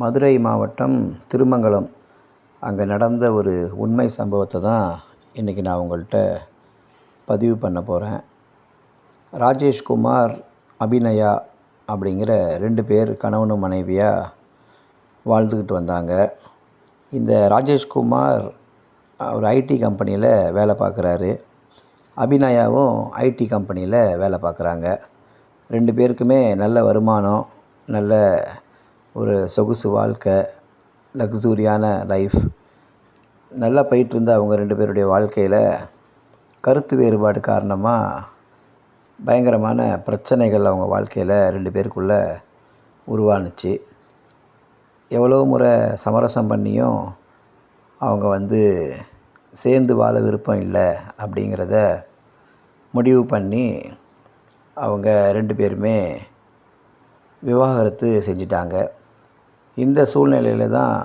மதுரை மாவட்டம் திருமங்கலம் அங்கே நடந்த ஒரு உண்மை சம்பவத்தை தான் இன்றைக்கி நான் உங்கள்கிட்ட பதிவு பண்ண போகிறேன். ராஜேஷ்குமார், அபிநயா அப்படிங்கிற 2 பேர் கணவனும் மனைவியாக வாழ்ந்துக்கிட்டு வந்தாங்க. இந்த ராஜேஷ்குமார் ஒரு ஐடி கம்பெனியில் வேலை பார்க்குறாரு. அபிநயாவும் ஐடி கம்பெனியில் வேலை பார்க்குறாங்க. 2 பேருக்குமே நல்ல வருமானம், நல்ல ஒரு சொகுசு வாழ்க்கை, லக்ஸூரியான லைஃப் நல்லா போயிட்டுருந்த அவங்க 2 பேருடைய வாழ்க்கையில் கருத்து வேறுபாடு காரணமாக பயங்கரமான பிரச்சனைகள் அவங்க வாழ்க்கையில் 2 பேருக்குள்ளே உருவானுச்சு. எவ்வளோ முறை சமரசம் பண்ணியும் அவங்க சேர்ந்து வாழ விருப்பம் இல்லை அப்படிங்கிறத முடிவு பண்ணி அவங்க 2 பேருமே விவாகரத்து செஞ்சிட்டாங்க. இந்த சூழ்நிலையில் தான்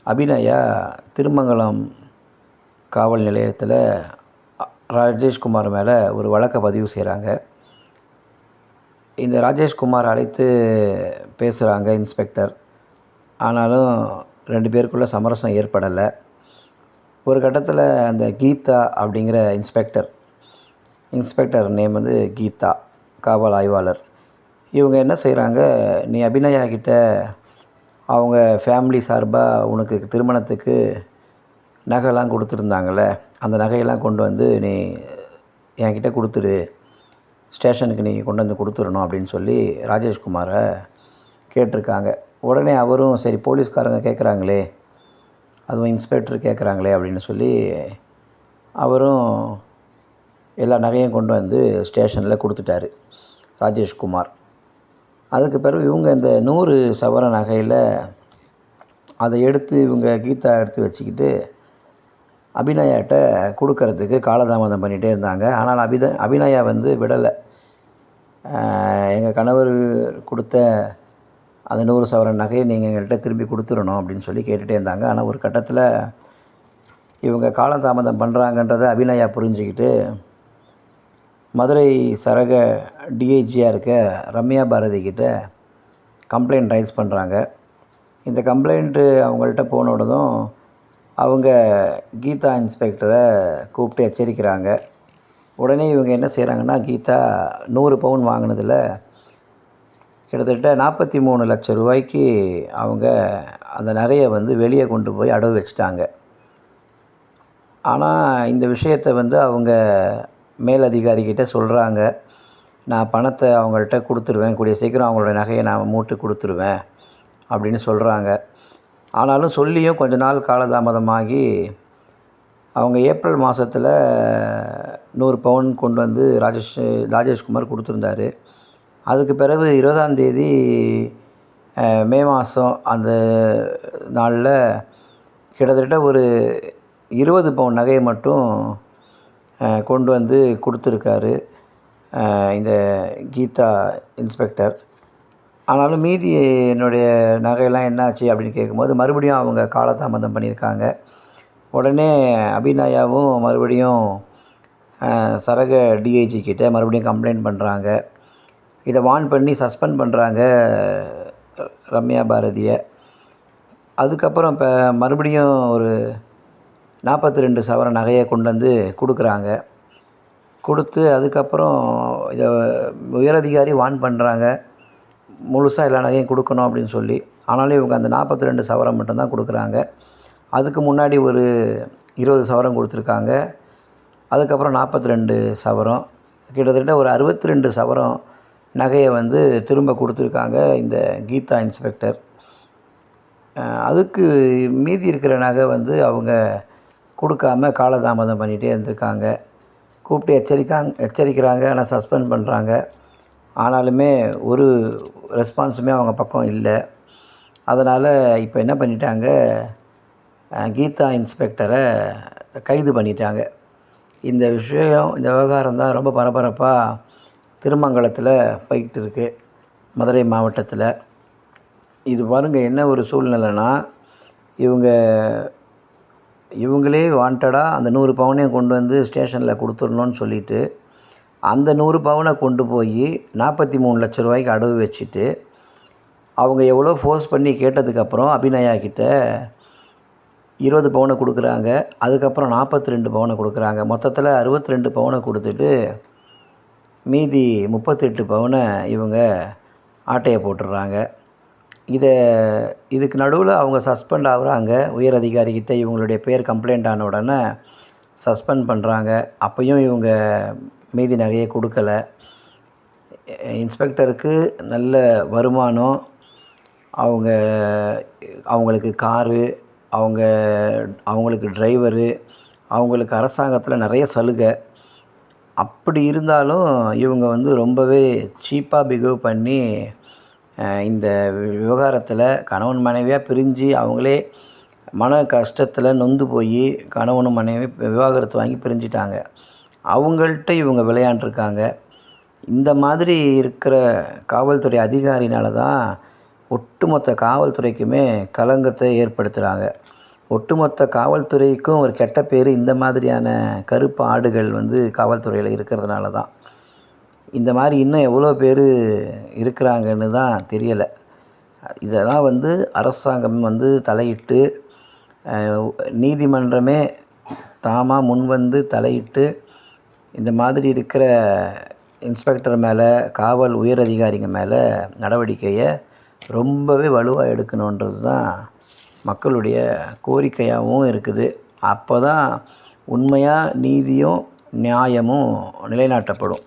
அபிநயா திருமங்கலம் காவல் நிலையத்தில் ராஜேஷ்குமார் மேலே ஒரு வழக்கை பதிவு செய்கிறாங்க. இந்த ராஜேஷ்குமார் அழைத்து பேசுகிறாங்க இன்ஸ்பெக்டர். ஆனாலும் 2 பேருக்குள்ளே சமரசம் ஏற்படலை. ஒரு கட்டத்தில் அந்த கீதா அப்படிங்கிற இன்ஸ்பெக்டர் நேம் கீதா, காவல் ஆய்வாளர். இவங்க என்ன செய்கிறாங்க, நீ அபிநயா கிட்ட அவங்க ஃபேமிலி சார்பாக உனக்கு திருமணத்துக்கு நகைலாம் கொடுத்துருந்தாங்கள, அந்த நகையெல்லாம் கொண்டு வந்து நீ என்கிட்ட கொடுத்துரு, ஸ்டேஷனுக்கு நீ கொண்டு வந்து கொடுத்துடணும் அப்படின்னு சொல்லி ராஜேஷ்குமாரை கேட்டிருக்காங்க. உடனே அவரும் சரி, போலீஸ்காரங்க கேட்குறாங்களே, அதுவும் இன்ஸ்பெக்டர் கேட்குறாங்களே அப்படின்னு சொல்லி அவரும் எல்லா நகையும் கொண்டு வந்து ஸ்டேஷனில் கொடுத்துட்டாரு ராஜேஷ்குமார். அதுக்கு பிறகு இவங்க இந்த 100 சவர நகையில் அதை எடுத்து இவங்க கீதா எடுத்து வச்சுக்கிட்டு அபிநயாட்ட கொடுக்கறதுக்கு காலதாமதம் பண்ணிகிட்டே இருந்தாங்க. ஆனால் அபிநயா விடலை. எங்கள் கணவர் கொடுத்த அந்த 100 சவரன் நகையை நீங்கள் எங்கள்கிட்ட திரும்பி கொடுத்துடணும் அப்படின்னு சொல்லி கேட்டுகிட்டே இருந்தாங்க. ஆனால் ஒரு கட்டத்தில் இவங்க காலதாமதம் பண்ணுறாங்கன்றதை அபிநயா புரிஞ்சுக்கிட்டு மதுரை சரக டிஐஜியாக இருக்க ரம்யா பாரதி கிட்ட கம்ப்ளைண்ட் ரைஸ் பண்ணுறாங்க. இந்த கம்ப்ளைண்ட்டு அவங்கள்ட்ட போனோடதும் அவங்க கீதா இன்ஸ்பெக்டரை கூப்பிட்டு எச்சரிக்கிறாங்க. உடனே இவங்க என்ன செய்கிறாங்கன்னா, கீதா 100 பவுன் வாங்கினதில் கிட்டத்தட்ட 43 லட்சம் ரூபாய்க்கு அவங்க அந்த நகையை வெளியே கொண்டு போய் அடவு வச்சுட்டாங்க. ஆனால் இந்த விஷயத்தை அவங்க மேலதிகாரிகிட்ட சொல்கிறாங்க. நான் பணத்தை அவங்கள்ட்ட கொடுத்துருவேன், கூடிய சீக்கிரம் அவங்களோட நகையை நான் மூட்டு கொடுத்துருவேன் அப்படின்னு சொல்கிறாங்க. ஆனாலும் சொல்லியும் கொஞ்ச நாள் காலதாமதமாகி அவங்க ஏப்ரல் மாதத்தில் 100 பவுன் கொண்டு வந்து ராஜேஷ்குமார் கொடுத்துருந்தாரு. அதுக்கு பிறகு 20ஆம் தேதி மே மாதம் அந்த நாளில் கிட்டத்தட்ட ஒரு 20 பவுன் நகையை மட்டும் கொண்டு வந்து கொடுத்துருக்காரு இந்த கீதா இன்ஸ்பெக்டர். ஆனாலும் மீதி என்னுடைய நகையெல்லாம் என்னாச்சு அப்படின்னு கேட்கும்போது மறுபடியும் அவங்க காலதாமதம் பண்ணியிருக்காங்க. உடனே அபிநயாவும் மறுபடியும் சரக டிஐஜி கிட்ட மறுபடியும் கம்ப்ளைண்ட் பண்ணுறாங்க. இதை வார்ன் பண்ணி சஸ்பெண்ட் பண்ணுறாங்க ரம்யா பாரதியை. அதுக்கப்புறம் இப்போ மறுபடியும் ஒரு 42 சவர நகையை கொண்டு வந்து கொடுக்குறாங்க. கொடுத்து அதுக்கப்புறம் இதை உயரதிகாரி வார்ன் பண்ணுறாங்க, முழுசாக எல்லா நகையும் கொடுக்கணும் அப்படின்னு சொல்லி. ஆனாலும் இவங்க அந்த 42 சவரம் மட்டும்தான் கொடுக்குறாங்க. அதுக்கு முன்னாடி ஒரு 20 சவரம் கொடுத்துருக்காங்க. அதுக்கப்புறம் 42 சவரம், கிட்டத்தட்ட ஒரு 62 சவரம் நகையை திரும்ப கொடுத்துருக்காங்க இந்த கீதா இன்ஸ்பெக்டர். அதுக்கு மீதி இருக்கிற நகை அவங்க கொடுக்காம காலதாமதம் பண்ணிகிட்டே இருந்திருக்காங்க. கூப்பிட்டு எச்சரிக்கிறாங்க, ஆனால் சஸ்பெண்ட் பண்ணுறாங்க. ஆனாலுமே ஒரு ரெஸ்பான்ஸுமே அவங்க பக்கம் இல்லை. அதனால் இப்போ என்ன பண்ணிட்டாங்க, கீதா இன்ஸ்பெக்டரை கைது பண்ணிட்டாங்க. இந்த விவகாரம் தான் ரொம்ப பரபரப்பாக திருமங்கலத்தில் போய்கிட்டு இருக்குது, மதுரை மாவட்டத்தில். இது பாருங்கள், என்ன ஒரு சூழ்நிலைன்னா, இவங்களே வாண்டடாக அந்த 100 பவுனையும் கொண்டு வந்து ஸ்டேஷனில் கொடுத்துடணுன்னு சொல்லிவிட்டு அந்த 100 பவுனை கொண்டு போய் 43 லட்ச ரூபாய்க்கு அடவு வச்சுட்டு அவங்க எவ்வளோ ஃபோர்ஸ் பண்ணி கேட்டதுக்கப்புறம் அபிநயா கிட்ட 20 பவுனை கொடுக்குறாங்க. அதுக்கப்புறம் 42 பவுனை கொடுக்குறாங்க. மொத்தத்தில் 62 பவுனை கொடுத்துட்டு மீதி 38 பவுனை இவங்க ஆட்டையை போட்டுடுறாங்க. இதுக்கு நடுவில் அவங்க சஸ்பெண்ட் ஆகுறாங்க. உயர் அதிகாரிகிட்ட இவங்களுடைய பேர் கம்ப்ளைண்ட் ஆன உடனே சஸ்பெண்ட் பண்ணுறாங்க. அப்பையும் இவங்க மீதி நகையை கொடுக்கல. இன்ஸ்பெக்டருக்கு நல்ல வருமானம், அவங்களுக்கு காரு, அவங்களுக்கு டிரைவரு, அவங்களுக்கு அரசாங்கத்தில் நிறைய சலுகை. அப்படி இருந்தாலும் இவங்க வந்து ரொம்பவே சீப்பாக பிஹேவ் பண்ணி இந்த விவகாரத்தில் கணவன் மனைவியாக பிரிஞ்சு அவங்களே மன கஷ்டத்தில் நொந்து போய் கணவனும் மனைவி விவாகரத்து வாங்கி பிரிஞ்சிட்டாங்க. அவங்கள்ட்ட இவங்க விளையாண்டுருக்காங்க. இந்த மாதிரி இருக்கிற காவல்துறை அதிகாரினால தான் ஒட்டுமொத்த காவல்துறைக்குமே களங்கத்தை ஏற்படுத்துகிறாங்க. ஒட்டுமொத்த காவல்துறைக்கும் ஒரு கெட்ட பேர் இந்த மாதிரியான கருப்பு ஆடுகள் வந்து காவல்துறையில் இருக்கிறதுனால தான். இந்த மாதிரி இன்னும் எவ்வளோ பேர் இருக்கிறாங்கன்னு தான் தெரியலை. இதெல்லாம் வந்து அரசாங்கம் வந்து தலையிட்டு, நீதிமன்றமே தாமாக முன்வந்து தலையிட்டு இந்த மாதிரி இருக்கிற இன்ஸ்பெக்டர் மேலே, காவல் உயர் அதிகாரிங்க மேலே நடவடிக்கையை ரொம்பவே வலுவாக எடுக்கணுன்றது தான் மக்களுடைய கோரிக்கையாகவும் இருக்குது. அப்போ தான் உண்மையாக நீதியும் நியாயமும் நிலைநாட்டப்படும்.